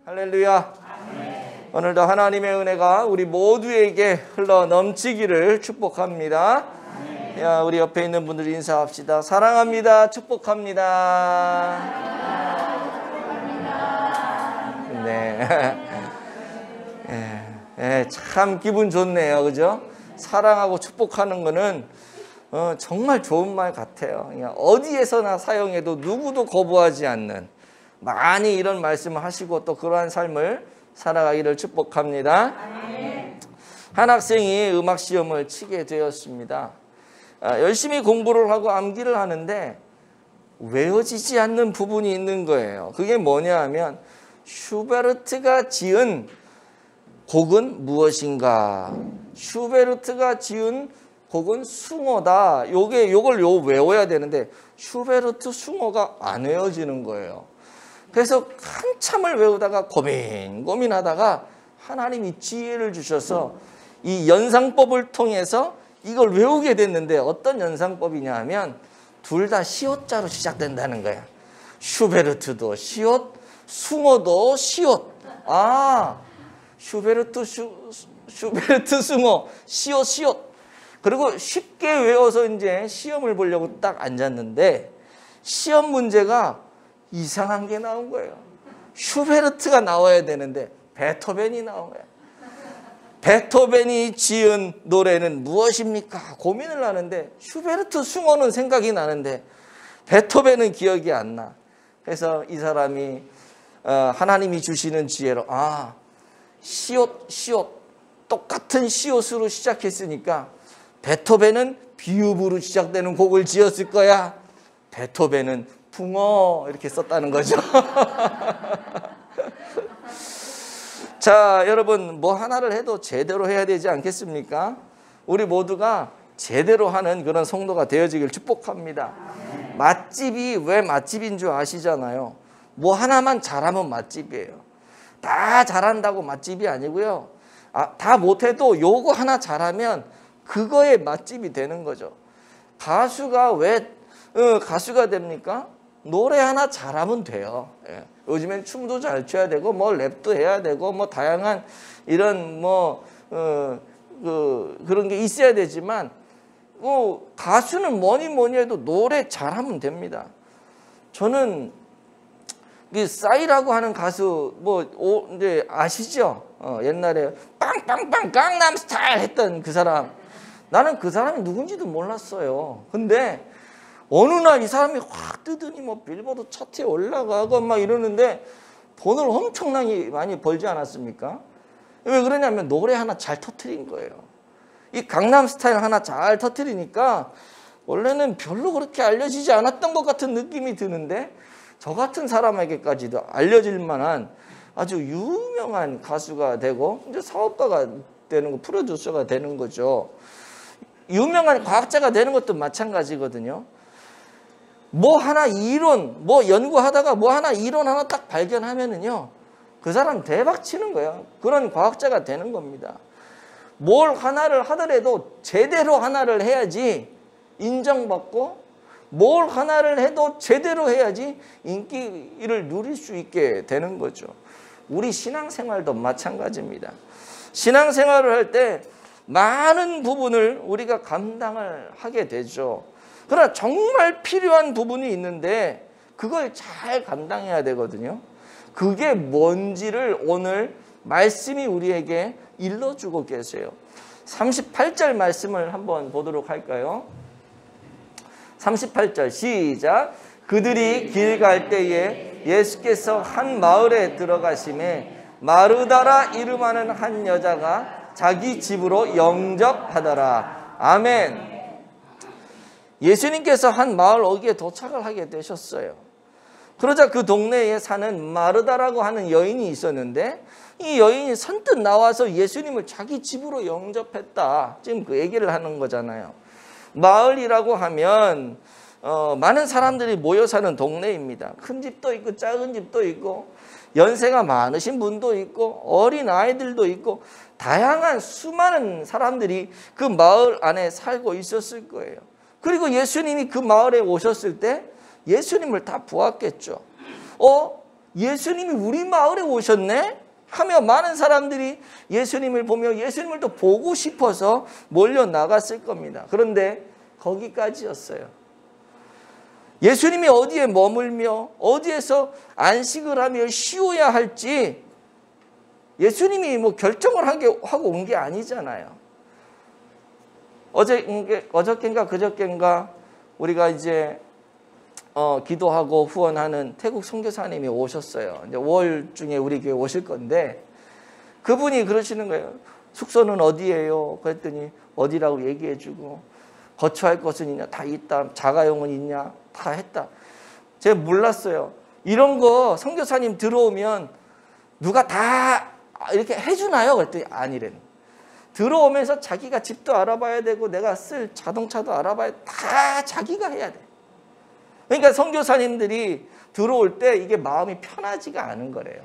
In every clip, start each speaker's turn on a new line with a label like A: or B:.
A: 할렐루야. 아멘. 오늘도 하나님의 은혜가 우리 모두에게 흘러 넘치기를 축복합니다. 아멘. 야, 우리 옆에 있는 분들 인사합시다. 사랑합니다. 축복합니다. 축복합니다. 네. 참 기분 좋네요. 그죠? 사랑하고 축복하는 거는 정말 좋은 말 같아요. 그냥 어디에서나 사용해도 누구도 거부하지 않는, 많이 이런 말씀을 하시고 또 그러한 삶을 살아가기를 축복합니다. 아멘. 한 학생이 음악 시험을 치게 되었습니다. 열심히 공부를 하고 암기를 하는데 외워지지 않는 부분이 있는 거예요. 그게 뭐냐 하면 슈베르트가 지은 곡은 무엇인가? 슈베르트가 지은 곡은 숭어다. 요걸 외워야 되는데 슈베르트 숭어가 안 외워지는 거예요. 그래서 한참을 외우다가 고민하다가 하나님이 지혜를 주셔서 이 연상법을 통해서 이걸 외우게 됐는데, 어떤 연상법이냐 하면 둘 다 시옷자로 시작된다는 거야. 슈베르트도 시옷, 숭어도 시옷. 슈베르트 숭어, 시옷. 그리고 쉽게 외워서 이제 시험을 보려고 딱 앉았는데 시험 문제가 이상한 게 나온 거예요. 슈베르트가 나와야 되는데 베토벤이 나온 거예요. 베토벤이 지은 노래는 무엇입니까? 고민을 하는데 슈베르트 숭어는 생각이 나는데 베토벤은 기억이 안 나. 그래서 이 사람이 하나님이 주시는 지혜로 시옷 똑같은 시옷으로 시작했으니까 베토벤은 비읍으로 시작되는 곡을 지었을 거야. 베토벤은 붕어 이렇게 썼다는 거죠. 자, 여러분, 뭐 하나를 해도 제대로 해야 되지 않겠습니까? 우리 모두가 제대로 하는 그런 성도가 되어지길 축복합니다. 맛집이 왜 맛집인 줄 아시잖아요. 뭐 하나만 잘하면 맛집이에요. 다 잘한다고 맛집이 아니고요. 다 못해도 요거 하나 잘하면 그거에 맛집이 되는 거죠. 가수가 왜 가수가 됩니까? 노래 하나 잘하면 돼요. 요즘엔 춤도 잘 춰야 되고 뭐 랩도 해야 되고 뭐 다양한 이런 그런 게 있어야 되지만 가수는 뭐니 해도 노래 잘하면 됩니다. 저는 싸이라고 하는 가수 이제 아시죠? 옛날에 빵빵빵 강남스타일 했던 그 사람. 나는 그 사람이 누군지도 몰랐어요. 근데 어느 날 이 사람이 확 뜨더니 뭐 빌보드 차트에 올라가고 막 이러는데 돈을 엄청나게 많이 벌지 않았습니까? 왜 그러냐면 노래 하나 잘 터뜨린 거예요. 이 강남스타일 하나 잘 터뜨리니까 원래는 별로 그렇게 알려지지 않았던 것 같은 느낌이 드는데 저 같은 사람에게까지도 알려질 만한 아주 유명한 가수가 되고 이제 사업가가 되는 거, 프로듀서가 되는 거죠. 유명한 과학자가 되는 것도 마찬가지거든요. 뭐 하나 이론, 뭐 연구하다가 뭐 하나 이론 하나 딱 발견하면은요, 그 사람 대박 치는 거예요. 그런 과학자가 되는 겁니다. 뭘 하나를 하더라도 제대로 하나를 해야지 인정받고, 뭘 하나를 해도 제대로 해야지 인기를 누릴 수 있게 되는 거죠. 우리 신앙생활도 마찬가지입니다. 신앙생활을 할 때 많은 부분을 우리가 감당을 하게 되죠. 그러나 정말 필요한 부분이 있는데 그걸 잘 감당해야 되거든요. 그게 뭔지를 오늘 말씀이 우리에게 일러주고 계세요. 38절 말씀을 한번 보도록 할까요? 38절 시작. 그들이 길 갈 때에 예수께서 한 마을에 들어가심에 마르다라 이름하는 한 여자가 자기 집으로 영접하더라. 아멘. 예수님께서 한 마을 어귀에 도착을 하게 되셨어요. 그러자 그 동네에 사는 마르다라고 하는 여인이 있었는데 이 여인이 선뜻 나와서 예수님을 자기 집으로 영접했다. 지금 그 얘기를 하는 거잖아요. 마을이라고 하면 많은 사람들이 모여 사는 동네입니다. 큰 집도 있고 작은 집도 있고 연세가 많으신 분도 있고 어린 아이들도 있고 다양한 수많은 사람들이 그 마을 안에 살고 있었을 거예요. 그리고 예수님이 그 마을에 오셨을 때 예수님을 다 보았겠죠. 예수님이 우리 마을에 오셨네? 하며 많은 사람들이 예수님을 보며 예수님을 또 보고 싶어서 몰려 나갔을 겁니다. 그런데 거기까지였어요. 예수님이 어디에 머물며 어디에서 안식을 하며 쉬어야 할지 예수님이 뭐 결정을 하고 온 게 아니잖아요. 어저께인가 그저께인가 우리가 이제 기도하고 후원하는 태국 선교사님이 오셨어요. 이제 5월 중에 우리 교회 오실 건데 그분이 그러시는 거예요. 숙소는 어디예요? 그랬더니 어디라고 얘기해주고 거처할 것은 있냐? 다 있다. 자가용은 있냐? 다 했다. 제가 몰랐어요. 이런 거 선교사님 들어오면 누가 다 이렇게 해주나요? 그랬더니 아니래는. 들어오면서 자기가 집도 알아봐야 되고 내가 쓸 자동차도 알아봐야 다 자기가 해야 돼. 그러니까 선교사님들이 들어올 때 이게 마음이 편하지가 않은 거래요.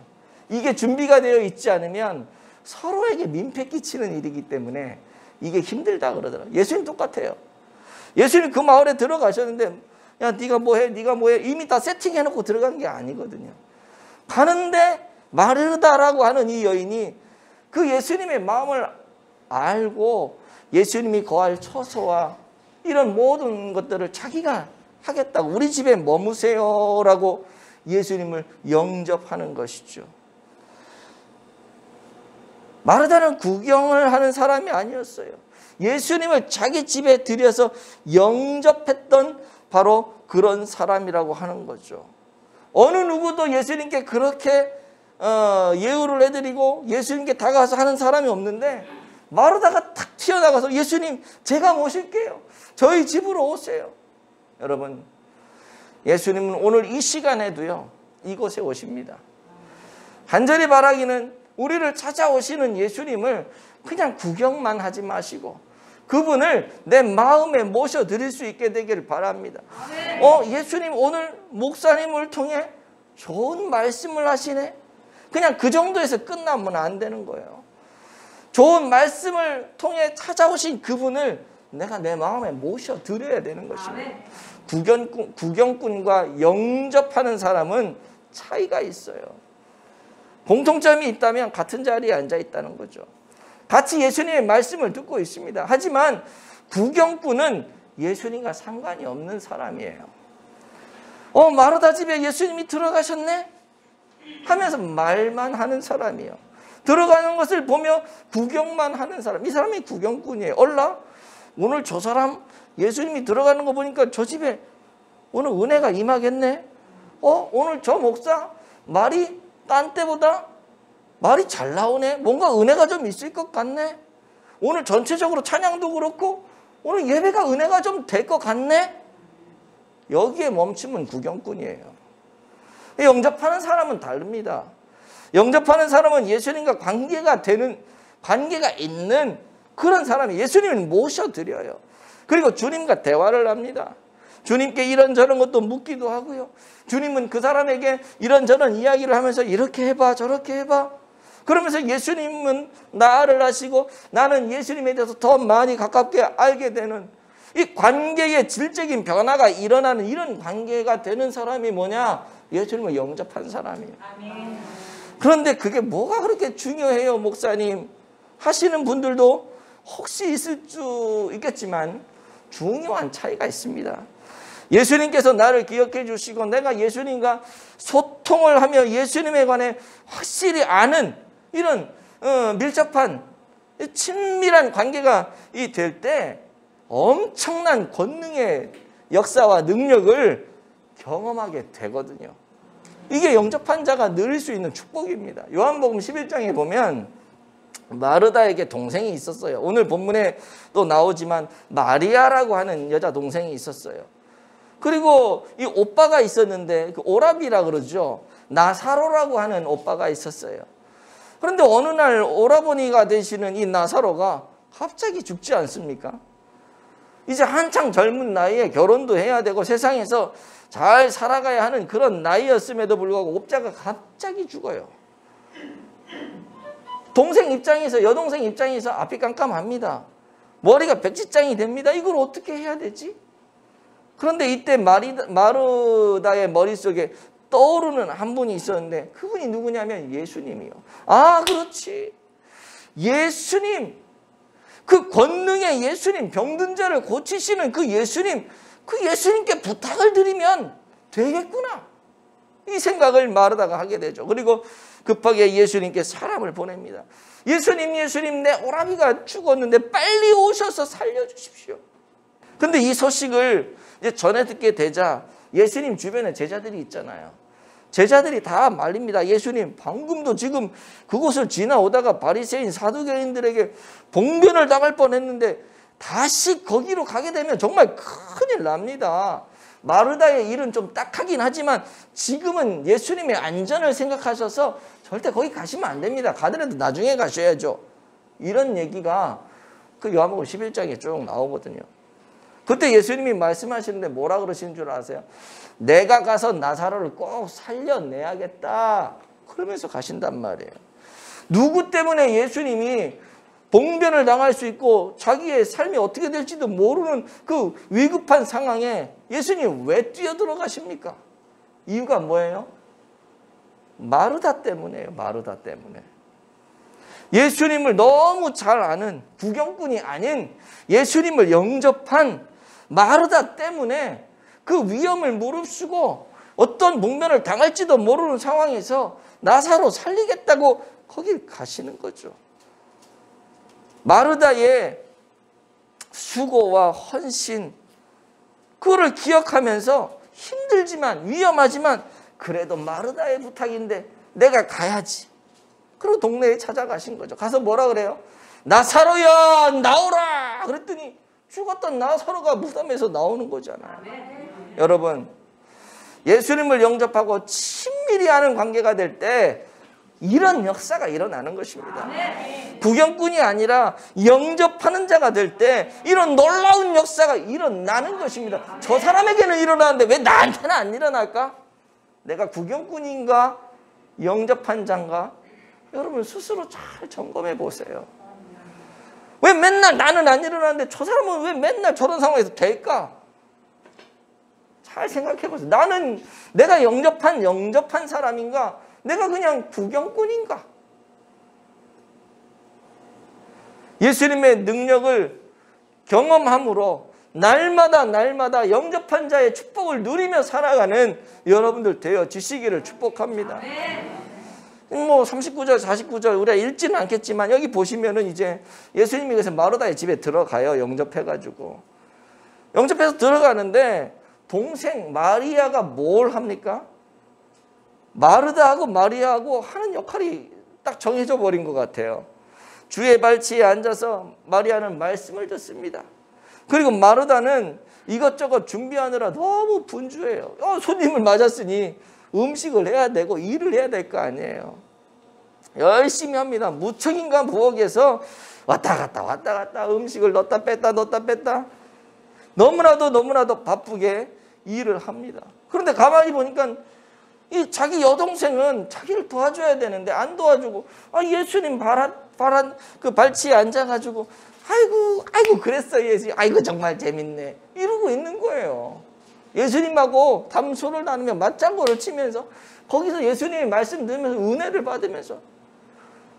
A: 이게 준비가 되어 있지 않으면 서로에게 민폐 끼치는 일이기 때문에 이게 힘들다 그러더라고요. 예수님 똑같아요. 예수님 그 마을에 들어가셨는데 야 네가 뭐해 네가 뭐해 이미 다 세팅해놓고 들어간 게 아니거든요. 가는데 마르다라고 하는 이 여인이 그 예수님의 마음을 알고 예수님이 거할 처소와 이런 모든 것들을 자기가 하겠다고 우리 집에 머무세요라고 예수님을 영접하는 것이죠. 마르다는 구경을 하는 사람이 아니었어요. 예수님을 자기 집에 들여서 영접했던 바로 그런 사람이라고 하는 거죠. 어느 누구도 예수님께 그렇게 예우를 해드리고 예수님께 다가가서 하는 사람이 없는데 마르다가 탁 튀어나가서 예수님 제가 모실게요. 저희 집으로 오세요. 여러분 예수님은 오늘 이 시간에도요 이곳에 오십니다. 간절히 바라기는 우리를 찾아오시는 예수님을 그냥 구경만 하지 마시고 그분을 내 마음에 모셔드릴 수 있게 되기를 바랍니다. 예수님 오늘 목사님을 통해 좋은 말씀을 하시네. 그냥 그 정도에서 끝나면 안 되는 거예요. 좋은 말씀을 통해 찾아오신 그분을 내가 내 마음에 모셔드려야 되는 것입니다. 구경꾼과 영접하는 사람은 차이가 있어요. 공통점이 있다면 같은 자리에 앉아 있다는 거죠. 같이 예수님의 말씀을 듣고 있습니다. 하지만 구경꾼은 예수님과 상관이 없는 사람이에요. 마르다 집에 예수님이 들어가셨네? 하면서 말만 하는 사람이에요. 들어가는 것을 보며 구경만 하는 사람. 이 사람이 구경꾼이에요. 오늘 저 사람 예수님이 들어가는 거 보니까 저 집에 오늘 은혜가 임하겠네? 오늘 저 목사 말이 딴 때보다 말이 잘 나오네? 뭔가 은혜가 좀 있을 것 같네? 오늘 전체적으로 찬양도 그렇고 오늘 예배가 은혜가 좀 될 것 같네? 여기에 멈추면 구경꾼이에요. 영접하는 사람은 다릅니다. 영접하는 사람은 예수님과 관계가 있는 그런 사람이 예수님을 모셔드려요. 그리고 주님과 대화를 합니다. 주님께 이런저런 것도 묻기도 하고요. 주님은 그 사람에게 이런저런 이야기를 하면서 이렇게 해봐 저렇게 해봐. 그러면서 예수님은 나를 아시고 나는 예수님에 대해서 더 많이 가깝게 알게 되는 이 관계의 질적인 변화가 일어나는 이런 관계가 되는 사람이 뭐냐? 예수님을 영접한 사람이에요. 아멘. 그런데 그게 뭐가 그렇게 중요해요, 목사님? 하시는 분들도 혹시 있을 수 있겠지만 중요한 차이가 있습니다. 예수님께서 나를 기억해 주시고 내가 예수님과 소통을 하며 예수님에 관해 확실히 아는 이런 밀접한 친밀한 관계가 될 때 엄청난 권능의 역사와 능력을 경험하게 되거든요. 이게 영접한 자가 누릴 수 있는 축복입니다. 요한복음 11장에 보면 마르다에게 동생이 있었어요. 오늘 본문에 또 나오지만 마리아라고 하는 여자 동생이 있었어요. 그리고 이 오빠가 있었는데 그 오라비라 그러죠. 나사로라고 하는 오빠가 있었어요. 그런데 어느 날 오라버니가 되시는 이 나사로가 갑자기 죽지 않습니까? 이제 한창 젊은 나이에 결혼도 해야 되고 세상에서 잘 살아가야 하는 그런 나이였음에도 불구하고 옵자가 갑자기 죽어요. 동생 입장에서, 여동생 입장에서 앞이 깜깜합니다. 머리가 백지장이 됩니다. 이걸 어떻게 해야 되지? 그런데 이때 마르다의 머릿속에 떠오르는 한 분이 있었는데 그분이 누구냐면 예수님이요. 아, 그렇지. 예수님. 그 권능의 예수님, 병든 자를 고치시는 그 예수님, 그 예수님께 부탁을 드리면 되겠구나. 이 생각을 마르다가 하게 되죠. 그리고 급하게 예수님께 사람을 보냅니다. 예수님, 내 오라비가 죽었는데 빨리 오셔서 살려주십시오. 근데 이 소식을 이제 전해 듣게 되자 예수님 주변에 제자들이 있잖아요. 제자들이 다 말립니다. 예수님, 방금도 지금 그곳을 지나오다가 바리새인 사두개인들에게 봉변을 당할 뻔했는데 다시 거기로 가게 되면 정말 큰일 납니다. 마르다의 일은 좀 딱하긴 하지만 지금은 예수님의 안전을 생각하셔서 절대 거기 가시면 안 됩니다. 가더라도 나중에 가셔야죠. 이런 얘기가 그 요한복음 11장에 쭉 나오거든요. 그때 예수님이 말씀하시는데 뭐라 그러시는 줄 아세요? 내가 가서 나사로를 꼭 살려내야겠다. 그러면서 가신단 말이에요. 누구 때문에 예수님이 봉변을 당할 수 있고 자기의 삶이 어떻게 될지도 모르는 그 위급한 상황에 예수님 왜 뛰어들어가십니까? 이유가 뭐예요? 마르다 때문이에요. 마르다 때문에. 예수님을 너무 잘 아는 구경꾼이 아닌 예수님을 영접한 마르다 때문에 그 위험을 무릅쓰고 어떤 봉변을 당할지도 모르는 상황에서 나사로 살리겠다고 거길 가시는 거죠. 마르다의 수고와 헌신, 그거를 기억하면서 힘들지만 위험하지만 그래도 마르다의 부탁인데 내가 가야지. 그리고 동네에 찾아가신 거죠. 가서 뭐라 그래요? 나사로야 나오라. 그랬더니 죽었던 나사로가 무덤에서 나오는 거잖아요. 여러분, 예수님을 영접하고 친밀히 하는 관계가 될 때 이런 역사가 일어나는 것입니다. 구경꾼이 아니라 영접하는 자가 될 때 이런 놀라운 역사가 일어나는 것입니다. 저 사람에게는 일어나는데 왜 나한테는 안 일어날까? 내가 구경꾼인가? 영접한 자인가? 여러분 스스로 잘 점검해 보세요. 왜 맨날 나는 안 일어나는데 저 사람은 왜 맨날 저런 상황에서 될까? 잘 생각해 보세요. 나는 내가 영접한 사람인가? 내가 그냥 구경꾼인가? 예수님의 능력을 경험함으로 날마다 영접한 자의 축복을 누리며 살아가는 여러분들 되어지시기를 축복합니다. 뭐 39절, 49절 우리가 읽지는 않겠지만 여기 보시면은 이제 예수님이 그래서 마르다의 집에 들어가요. 영접해가지고. 영접해서 들어가는데 동생 마리아가 뭘 합니까? 마르다하고 마리아하고 하는 역할이 딱 정해져 버린 것 같아요. 주의 발치에 앉아서 마리아는 말씀을 듣습니다. 그리고 마르다는 이것저것 준비하느라 너무 분주해요. 손님을 맞았으니 음식을 해야 되고 일을 해야 될 거 아니에요. 열심히 합니다. 무척인가 부엌에서 왔다 갔다 음식을 넣었다 뺐다 너무나도 바쁘게 일을 합니다. 그런데 가만히 보니까 이 자기 여동생은 자기를 도와줘야 되는데 안 도와주고 예수님 그 발치에 앉아가지고 아이고 그랬어 예수님, 아이고 정말 재밌네 이러고 있는 거예요. 예수님하고 담소를 나누며 맞장구를 치면서 거기서 예수님의 말씀 들으면서 은혜를 받으면서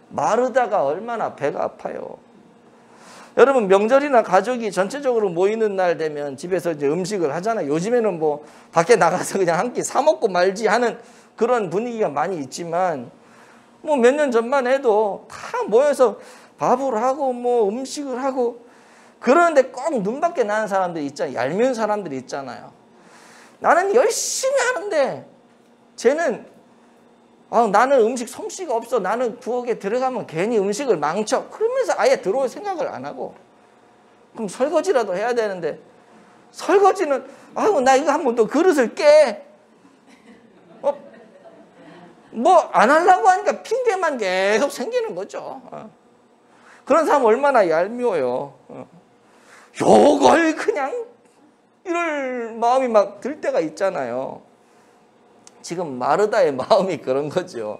A: 마르다가 얼마나 배가 아파요. 여러분 명절이나 가족이 전체적으로 모이는 날 되면 집에서 이제 음식을 하잖아요. 요즘에는 뭐 밖에 나가서 그냥 한 끼 사 먹고 말지 하는 그런 분위기가 많이 있지만 뭐 몇 년 전만 해도 다 모여서 밥을 하고 뭐 음식을 하고 그러는데 꼭 눈밖에 나는 사람들이 있잖아요. 얄미운 사람들이 있잖아요. 나는 열심히 하는데 쟤는 나는 음식 솜씨가 없어. 나는 부엌에 들어가면 괜히 음식을 망쳐. 그러면서 아예 들어올 생각을 안 하고 그럼 설거지라도 해야 되는데 설거지는 나 이거 한번 또 그릇을 깨. 뭐 안 하려고 하니까 핑계만 계속 생기는 거죠. 그런 사람 얼마나 얄미워요. 요걸 그냥 이럴 마음이 막 들 때가 있잖아요. 지금 마르다의 마음이 그런 거죠.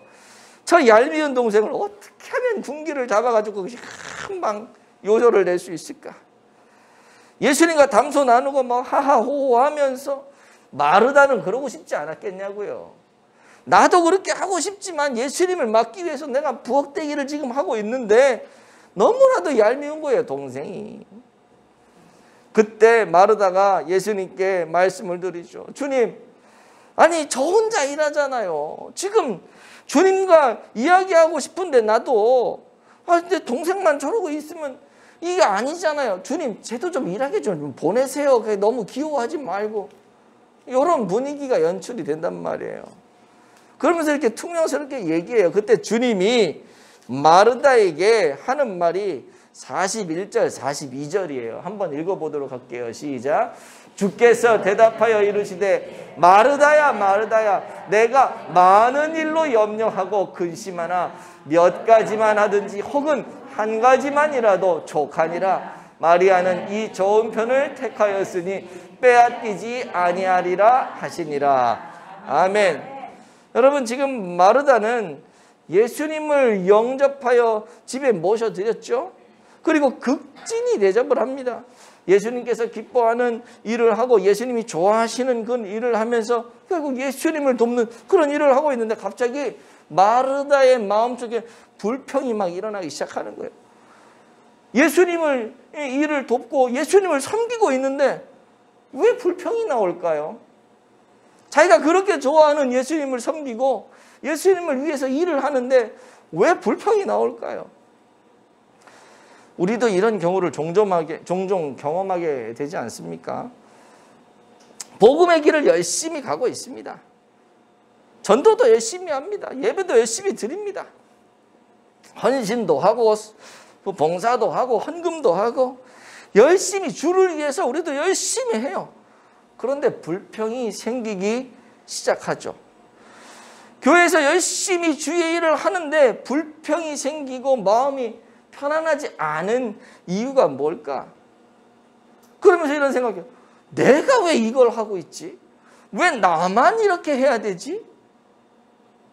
A: 저 얄미운 동생을 어떻게 하면 군기를 잡아가지고 금방 요절을 낼 수 있을까? 예수님과 담소 나누고 막 하하호호 하면서 마르다는 그러고 싶지 않았겠냐고요. 나도 그렇게 하고 싶지만 예수님을 막기 위해서 내가 부엌대기를 지금 하고 있는데 너무나도 얄미운 거예요, 동생이. 그때 마르다가 예수님께 말씀을 드리죠. 주님, 아니 저 혼자 일하잖아요. 지금 주님과 이야기하고 싶은데 나도 근데 동생만 저러고 있으면 이게 아니잖아요. 주님, 쟤도 좀 일하게 좀 보내세요. 너무 기호하지 말고. 이런 분위기가 연출이 된단 말이에요. 그러면서 이렇게 퉁명스럽게 얘기해요. 그때 주님이 마르다에게 하는 말이 41절, 42절이에요. 한번 읽어보도록 할게요. 시작. 주께서 대답하여 이르시되 마르다야 마르다야 내가 많은 일로 염려하고 근심하나 몇 가지만 하든지 혹은 한 가지만이라도 족하니라. 마리아는 이 좋은 편을 택하였으니 빼앗기지 아니하리라 하시니라. 아멘. 여러분, 지금 마르다는 예수님을 영접하여 집에 모셔드렸죠. 그리고 극진히 대접을 합니다. 예수님께서 기뻐하는 일을 하고 예수님이 좋아하시는 그 일을 하면서 결국 예수님을 돕는 그런 일을 하고 있는데 갑자기 마르다의 마음속에 불평이 막 일어나기 시작하는 거예요. 예수님을 일을 돕고 예수님을 섬기고 있는데 왜 불평이 나올까요? 자기가 그렇게 좋아하는 예수님을 섬기고 예수님을 위해서 일을 하는데 왜 불평이 나올까요? 우리도 이런 경우를 종종 경험하게 되지 않습니까? 복음의 길을 열심히 가고 있습니다. 전도도 열심히 합니다. 예배도 열심히 드립니다. 헌신도 하고 봉사도 하고 헌금도 하고 열심히 주를 위해서 우리도 열심히 해요. 그런데 불평이 생기기 시작하죠. 교회에서 열심히 주의 일을 하는데 불평이 생기고 마음이 편안하지 않은 이유가 뭘까? 그러면서 이런 생각이에요. 내가 왜 이걸 하고 있지? 왜 나만 이렇게 해야 되지?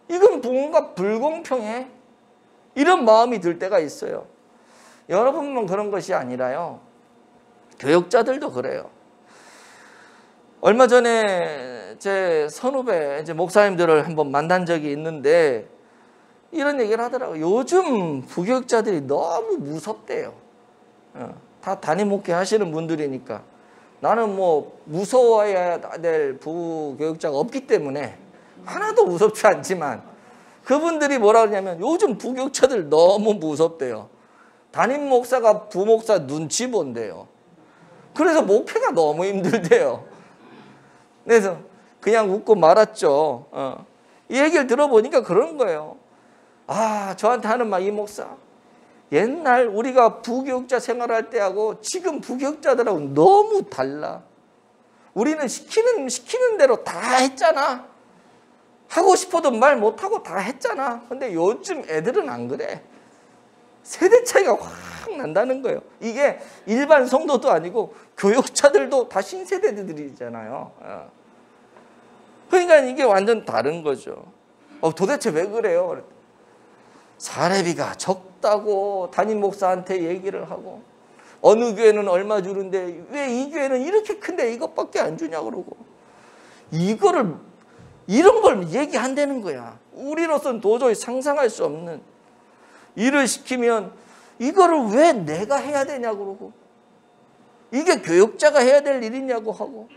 A: 이건 뭔가 불공평해. 이런 마음이 들 때가 있어요. 여러분만 그런 것이 아니라요. 교역자들도 그래요. 얼마 전에 제 선후배 목사님들을 한번 만난 적이 있는데 이런 얘기를 하더라고요. 요즘 부교육자들이 너무 무섭대요. 다 담임 목회 하시는 분들이니까. 나는 뭐 무서워해야 될 부교육자가 없기 때문에 하나도 무섭지 않지만 그분들이 뭐라 그러냐면 요즘 부교육자들 너무 무섭대요. 담임 목사가 부목사 눈치 본대요. 그래서 목회가 너무 힘들대요. 그래서 그냥 웃고 말았죠. 이 얘기를 들어보니까 그런 거예요. 저한테 하는 말, 이 목사, 옛날 우리가 부교육자 생활할 때하고 지금 부교육자들하고 너무 달라. 우리는 시키는 대로 다 했잖아. 하고 싶어도 말 못하고 다 했잖아. 근데 요즘 애들은 안 그래. 세대 차이가 확 난다는 거예요. 이게 일반 성도도 아니고 교육자들도 다 신세대들이잖아요. 그러니까 이게 완전 다른 거죠. 도대체 왜 그래요? 사례비가 적다고 담임 목사한테 얘기를 하고 어느 교회는 얼마 주는데 왜 이 교회는 이렇게 큰데 이것밖에 안 주냐 그러고 이런 걸 얘기한다는 거야. 우리로서는 도저히 상상할 수 없는 일을 시키면 이거를 왜 내가 해야 되냐고 그러고 이게 교육자가 해야 될 일이냐고 하고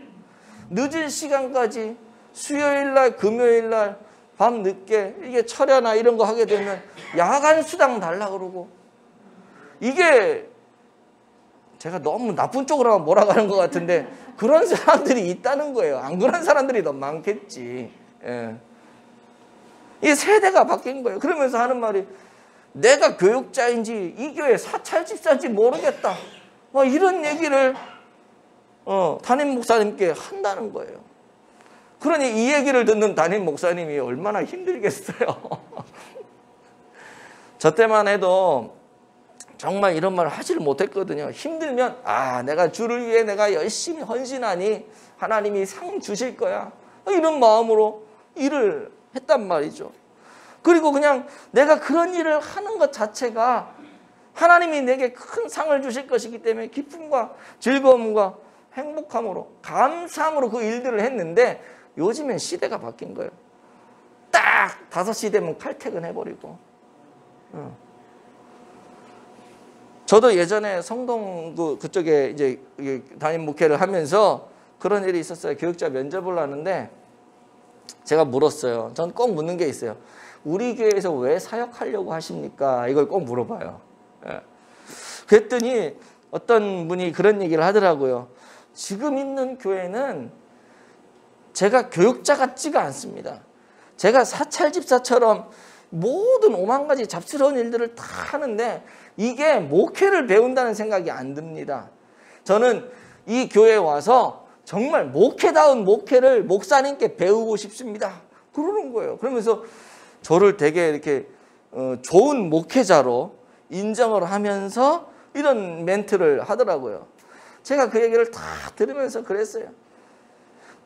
A: 늦은 시간까지 수요일날 금요일날 밤 늦게 이게 철야나 이런 거 하게 되면 야간 수당 달라 그러고 이게 제가 너무 나쁜 쪽으로 몰아가는 것 같은데 그런 사람들이 있다는 거예요. 안 그런 사람들이 더 많겠지. 예. 이 세대가 바뀐 거예요. 그러면서 하는 말이 내가 교육자인지 이 교회 사찰집사인지 모르겠다. 이런 얘기를 담임 목사님께 한다는 거예요. 그러니 이 얘기를 듣는 담임 목사님이 얼마나 힘들겠어요. 저 때만 해도 정말 이런 말을 하지를 못했거든요. 힘들면 내가 주를 위해 내가 열심히 헌신하니 하나님이 상 주실 거야. 이런 마음으로 일을 했단 말이죠. 그리고 그냥 내가 그런 일을 하는 것 자체가 하나님이 내게 큰 상을 주실 것이기 때문에 기쁨과 즐거움과 행복함으로 감사함으로 그 일들을 했는데 요즘엔 시대가 바뀐 거예요. 딱 5시 되면 칼퇴근해버리고. 저도 예전에 성동 그쪽에 이제 담임 목회를 하면서 그런 일이 있었어요. 교육자 면접을 하는데 제가 물었어요. 전 꼭 묻는 게 있어요. 우리 교회에서 왜 사역하려고 하십니까? 이걸 꼭 물어봐요. 그랬더니 어떤 분이 그런 얘기를 하더라고요. 지금 있는 교회는 제가 교육자 같지가 않습니다. 제가 사찰집사처럼 모든 오만 가지 잡스러운 일들을 다 하는데 이게 목회를 배운다는 생각이 안 듭니다. 저는 이 교회에 와서 정말 목회다운 목회를 목사님께 배우고 싶습니다. 그러는 거예요. 그러면서 저를 되게 이렇게 좋은 목회자로 인정을 하면서 이런 멘트를 하더라고요. 제가 그 얘기를 다 들으면서 그랬어요.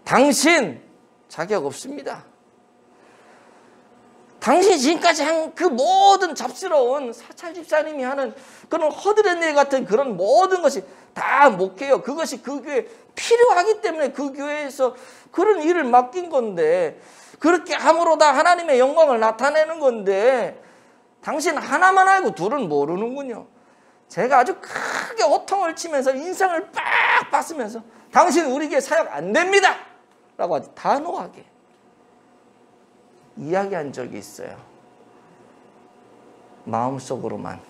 A: 당신 자격 없습니다. 당신이 지금까지 한 그 모든 잡스러운 사찰 집사님이 하는 그런 허드렛 일 같은 그런 모든 것이 다 목회요. 그것이 그 교회에 필요하기 때문에 그 교회에서 그런 일을 맡긴 건데 그렇게 함으로 다 하나님의 영광을 나타내는 건데 당신 하나만 알고 둘은 모르는군요. 제가 아주 크게 호통을 치면서 인상을 빡 봤으면서 당신 우리 교회 사역 안 됩니다! 라고 아주 단호하게 이야기한 적이 있어요. 마음속으로만.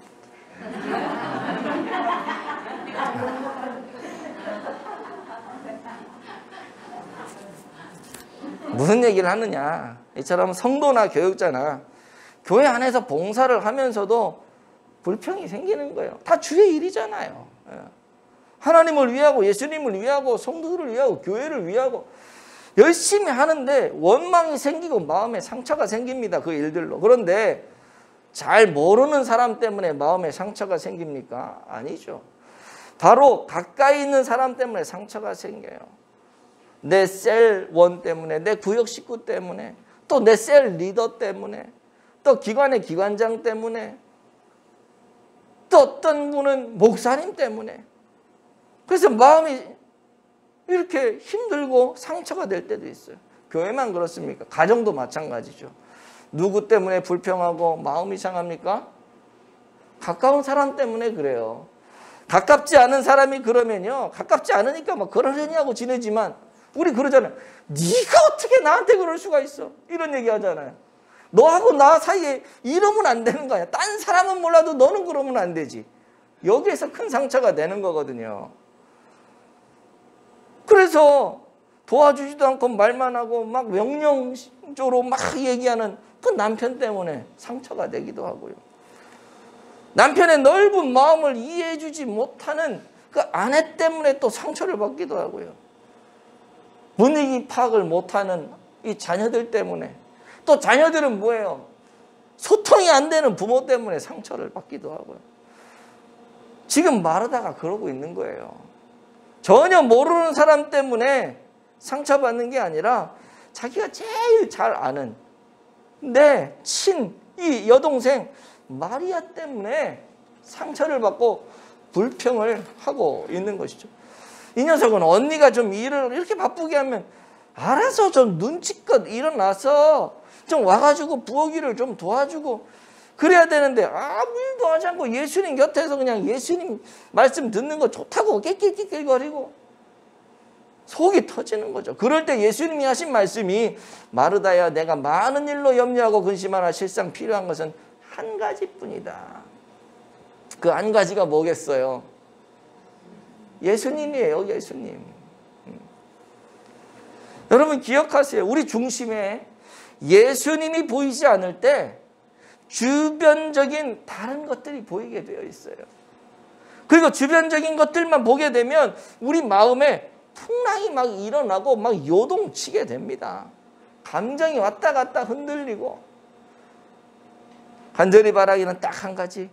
A: 무슨 얘기를 하느냐. 이처럼 성도나 교육자나 교회 안에서 봉사를 하면서도 불평이 생기는 거예요. 다 주의 일이잖아요. 하나님을 위하고 예수님을 위하고 성도들을 위하고 교회를 위하고 열심히 하는데 원망이 생기고 마음에 상처가 생깁니다. 그 일들로. 그런데 잘 모르는 사람 때문에 마음에 상처가 생깁니까? 아니죠. 바로 가까이 있는 사람 때문에 상처가 생겨요. 내 셀원 때문에, 내 구역 식구 때문에, 또 내 셀 리더 때문에, 또 기관의 기관장 때문에, 또 어떤 분은 목사님 때문에. 그래서 마음이 이렇게 힘들고 상처가 될 때도 있어요. 교회만 그렇습니까? 가정도 마찬가지죠. 누구 때문에 불평하고 마음이 상합니까? 가까운 사람 때문에 그래요. 가깝지 않은 사람이 그러면요. 가깝지 않으니까 막 그러려니 하고 지내지만 우리 그러잖아요. 네가 어떻게 나한테 그럴 수가 있어? 이런 얘기 하잖아요. 너하고 나 사이에 이러면 안 되는 거야. 딴 사람은 몰라도 너는 그러면 안 되지. 여기에서 큰 상처가 되는 거거든요. 그래서 도와주지도 않고 말만 하고 막 명령조로 막 얘기하는 그 남편 때문에 상처가 되기도 하고요. 남편의 넓은 마음을 이해해주지 못하는 그 아내 때문에 또 상처를 받기도 하고요. 분위기 파악을 못하는 이 자녀들 때문에 또 자녀들은 뭐예요? 소통이 안 되는 부모 때문에 상처를 받기도 하고요. 지금 마르다가 그러고 있는 거예요. 전혀 모르는 사람 때문에 상처받는 게 아니라 자기가 제일 잘 아는 내 이 여동생 마리아 때문에 상처를 받고 불평을 하고 있는 것이죠. 이 녀석은 언니가 좀 일을 이렇게 바쁘게 하면 알아서 좀 눈치껏 일어나서 좀 와가지고 부엌일을 좀 도와주고 그래야 되는데 아무 일도 하지 않고 예수님 곁에서 그냥 예수님 말씀 듣는 거 좋다고 낄낄낄낄거리고 속이 터지는 거죠. 그럴 때 예수님이 하신 말씀이 마르다야 내가 많은 일로 염려하고 근심하나 실상 필요한 것은 한 가지뿐이다. 그 한 가지가 뭐겠어요? 예수님이에요. 예수님. 여러분 기억하세요. 우리 중심에 예수님이 보이지 않을 때 주변적인 다른 것들이 보이게 되어 있어요. 그리고 주변적인 것들만 보게 되면 우리 마음에 풍랑이 막 일어나고 막 요동치게 됩니다. 감정이 왔다 갔다 흔들리고 간절히 바라기는 딱 한 가지.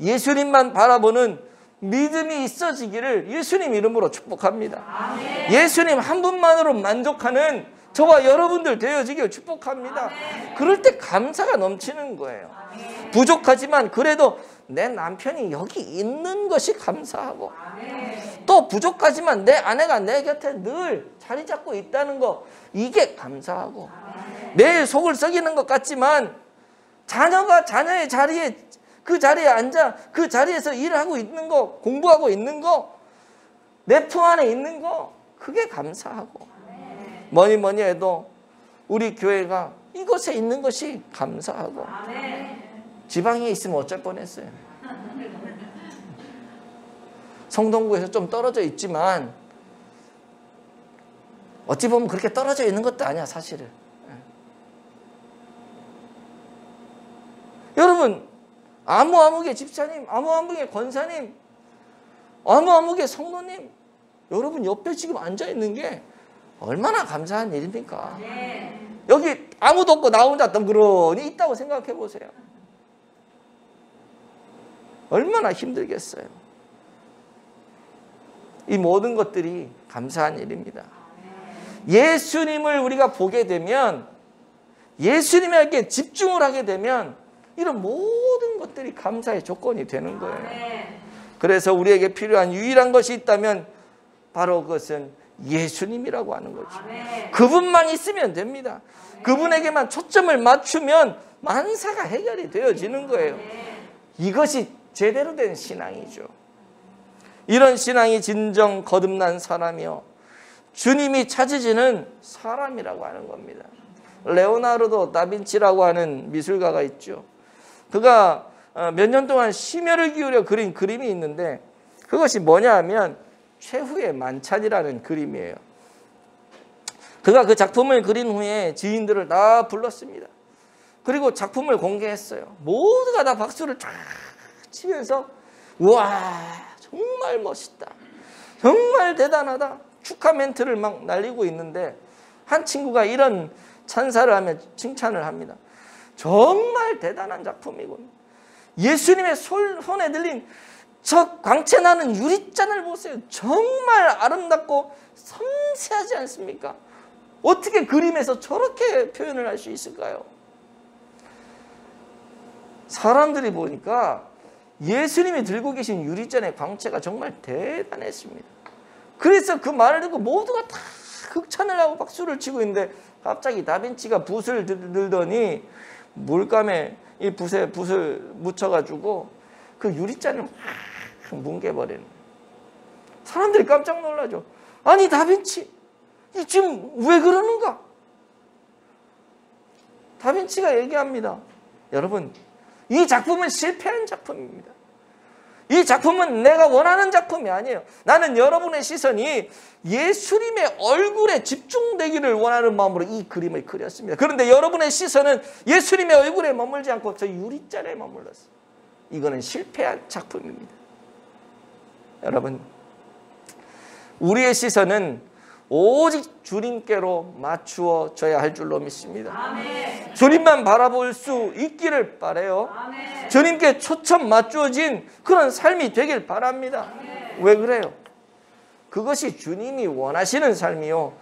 A: 예수님만 바라보는 믿음이 있어지기를 예수님 이름으로 축복합니다.
B: 아멘.
A: 예수님 한 분만으로 만족하는 저와 여러분들 되어지길 축복합니다.
B: 아멘.
A: 그럴 때 감사가 넘치는 거예요.
B: 아멘.
A: 부족하지만 그래도 내 남편이 여기 있는 것이 감사하고,
B: 아멘.
A: 또 부족하지만 내 아내가 내 곁에 늘 자리 잡고 있다는 거, 이게 감사하고, 내 속을 썩이는 것 같지만 자녀가 자녀의 자리에, 그 자리에 앉아 그 자리에서 일을 하고 있는 거, 공부하고 있는 거, 내 품 안에 있는 거, 그게 감사하고, 뭐니 해도 우리 교회가 이곳에 있는 것이 감사하고. 지방에 있으면 어쩔 뻔했어요. 성동구에서 좀 떨어져 있지만 어찌 보면 그렇게 떨어져 있는 것도 아니야, 사실은. 여러분, 아무아무개 집사님, 아무아무개 권사님, 아무아무개 성도님, 여러분 옆에 지금 앉아 있는 게 얼마나 감사한 일입니까? 여기 아무도 없고 나 혼자 덩그러니 있다고 생각해 보세요. 얼마나 힘들겠어요. 이 모든 것들이 감사한 일입니다. 예수님을 우리가 보게 되면, 예수님에게 집중을 하게 되면 이런 모든 것들이 감사의 조건이 되는 거예요. 그래서 우리에게 필요한 유일한 것이 있다면 바로 그것은 예수님이라고 하는 거죠. 그분만 있으면 됩니다. 그분에게만 초점을 맞추면 만사가 해결이 되어지는 거예요. 이것이 제대로 된 신앙이죠. 이런 신앙이 진정 거듭난 사람이요, 주님이 찾으시는 사람이라고 하는 겁니다. 레오나르도 다빈치라고 하는 미술가가 있죠. 그가 몇 년 동안 심혈을 기울여 그린 그림이 있는데, 그것이 뭐냐 하면 최후의 만찬이라는 그림이에요. 그가 그 작품을 그린 후에 지인들을 다 불렀습니다. 그리고 작품을 공개했어요. 모두가 다 박수를 쫙 치면서 우와, 정말 멋있다, 정말 대단하다, 축하 멘트를 막 날리고 있는데, 한 친구가 이런 찬사를 하며 칭찬을 합니다. 정말 대단한 작품이군. 예수님의 손에 들린 저 광채 나는 유리잔을 보세요. 정말 아름답고 섬세하지 않습니까? 어떻게 그림에서 저렇게 표현을 할 수 있을까요? 사람들이 보니까 예수님이 들고 계신 유리잔의 광채가 정말 대단했습니다. 그래서 그 말을 듣고 모두가 다 극찬을 하고 박수를 치고 있는데, 갑자기 다빈치가 붓을 들더니 물감에 이 붓에 붓을 묻혀가지고 그 유리잔을 막 뭉개버리는. 사람들이 깜짝 놀라죠. 아니 다빈치, 이 지금 왜 그러는가? 다빈치가 얘기합니다. 여러분, 이 작품은 실패한 작품입니다. 이 작품은 내가 원하는 작품이 아니에요. 나는 여러분의 시선이 예수님의 얼굴에 집중되기를 원하는 마음으로 이 그림을 그렸습니다. 그런데 여러분의 시선은 예수님의 얼굴에 머물지 않고 저 유리잔에 머물렀어요. 이거는 실패한 작품입니다. 여러분, 우리의 시선은 오직 주님께로 맞추어져야 할 줄로 믿습니다.
B: 아멘.
A: 주님만 바라볼 수 있기를 바라요.
B: 아멘.
A: 주님께 초점 맞추어진 그런 삶이 되길 바랍니다.
B: 아멘.
A: 왜 그래요? 그것이 주님이 원하시는 삶이요,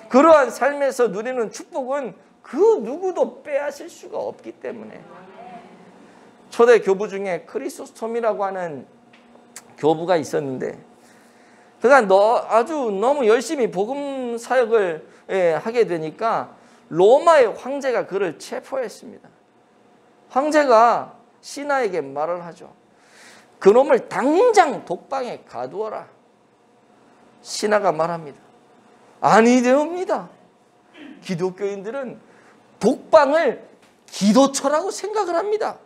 A: 그러한 삶에서 누리는 축복은 그 누구도 빼앗을 수가 없기 때문에. 초대 교부 중에 크리소스톰이라고 하는 교부가 있었는데, 그가 아주 너무 열심히 복음 사역을 하게 되니까 로마의 황제가 그를 체포했습니다. 황제가 신하에게 말을 하죠. 그놈을 당장 독방에 가두어라. 신하가 말합니다. 아니되옵니다. 기독교인들은 독방을 기도처라고 생각을 합니다.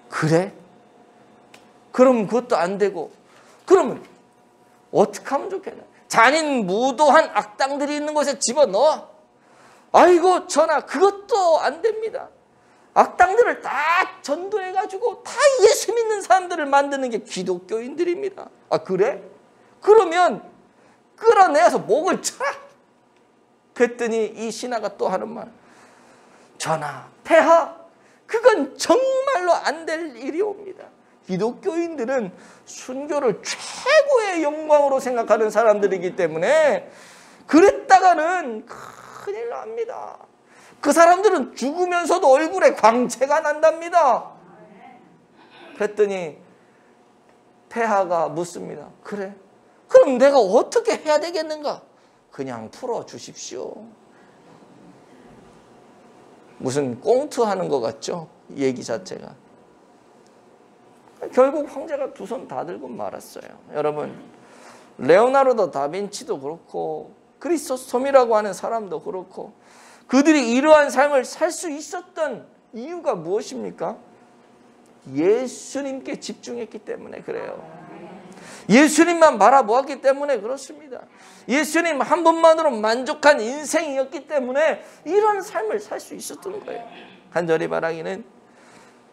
A: 그래? 그럼 그것도 안 되고, 그러면 어떻게 하면 좋겠나? 잔인 무도한 악당들이 있는 곳에 집어넣어. 아이고 전하, 그것도 안 됩니다. 악당들을 다 전도해가지고 다 예수 믿는 사람들을 만드는 게 기독교인들입니다. 아 그래? 그러면 끌어내서 목을 쳐라. 그랬더니 이 신하가 또 하는 말. 전하, 폐하, 그건 정말로 안 될 일이옵니다. 기독교인들은 순교를 최고의 영광으로 생각하는 사람들이기 때문에 그랬다가는 큰일 납니다. 그 사람들은 죽으면서도 얼굴에 광채가 난답니다. 그랬더니 폐하가 묻습니다. 그래? 그럼 내가 어떻게 해야 되겠는가? 그냥 풀어주십시오. 무슨 꽁트하는 것 같죠? 얘기 자체가. 결국 황제가 두 손 다 들고 말았어요. 여러분, 레오나르도 다빈치도 그렇고 크리소스톰이라고 하는 사람도 그렇고 그들이 이러한 삶을 살 수 있었던 이유가 무엇입니까? 예수님께 집중했기 때문에 그래요. 예수님만 바라보았기 때문에 그렇습니다. 예수님 한 분만으로 만족한 인생이었기 때문에 이런 삶을 살 수 있었던 거예요. 간절히 바라기는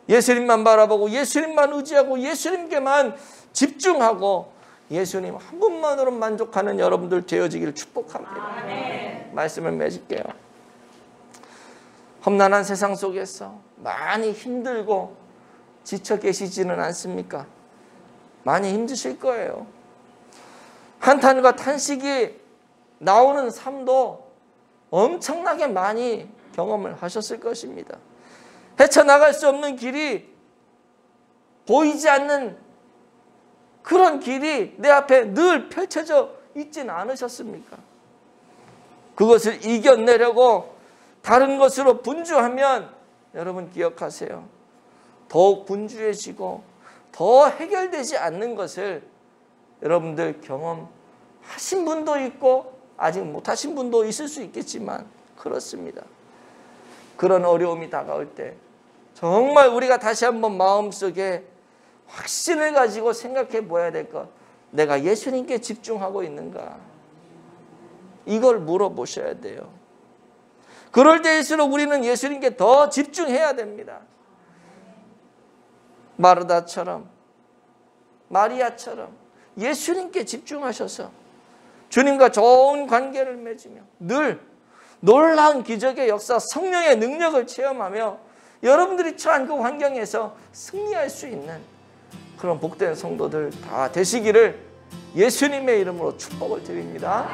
A: 예수님만 바라보고 예수님만 의지하고 예수님께만 집중하고 예수님 한 분만으로 만족하는 여러분들 되어지기를 축복합니다. 아멘. 말씀을 맺을게요. 험난한 세상 속에서 많이 힘들고 지쳐 계시지는 않습니까? 많이 힘드실 거예요. 한탄과 탄식이 나오는 삶도 엄청나게 많이 경험을 하셨을 것입니다. 헤쳐나갈 수 없는 길이 보이지 않는 그런 길이 내 앞에 늘 펼쳐져 있지는 않으셨습니까? 그것을 이겨내려고 다른 것으로 분주하면 여러분 기억하세요. 더욱 분주해지고 더 해결되지 않는 것을 여러분들 경험하신 분도 있고 아직 못하신 분도 있을 수 있겠지만 그렇습니다. 그런 어려움이 다가올 때 정말 우리가 다시 한번 마음속에 확신을 가지고 생각해 보아야 될 것. 내가 예수님께 집중하고 있는가? 이걸 물어보셔야 돼요. 그럴 때일수록 우리는 예수님께 더 집중해야 됩니다. 마르다처럼 마리아처럼 예수님께 집중하셔서 주님과 좋은 관계를 맺으며 늘 놀라운 기적의 역사, 성령의 능력을 체험하며 여러분들이 처한 그 환경에서 승리할 수 있는 그런 복된 성도들 다 되시기를 예수님의 이름으로 축복을 드립니다.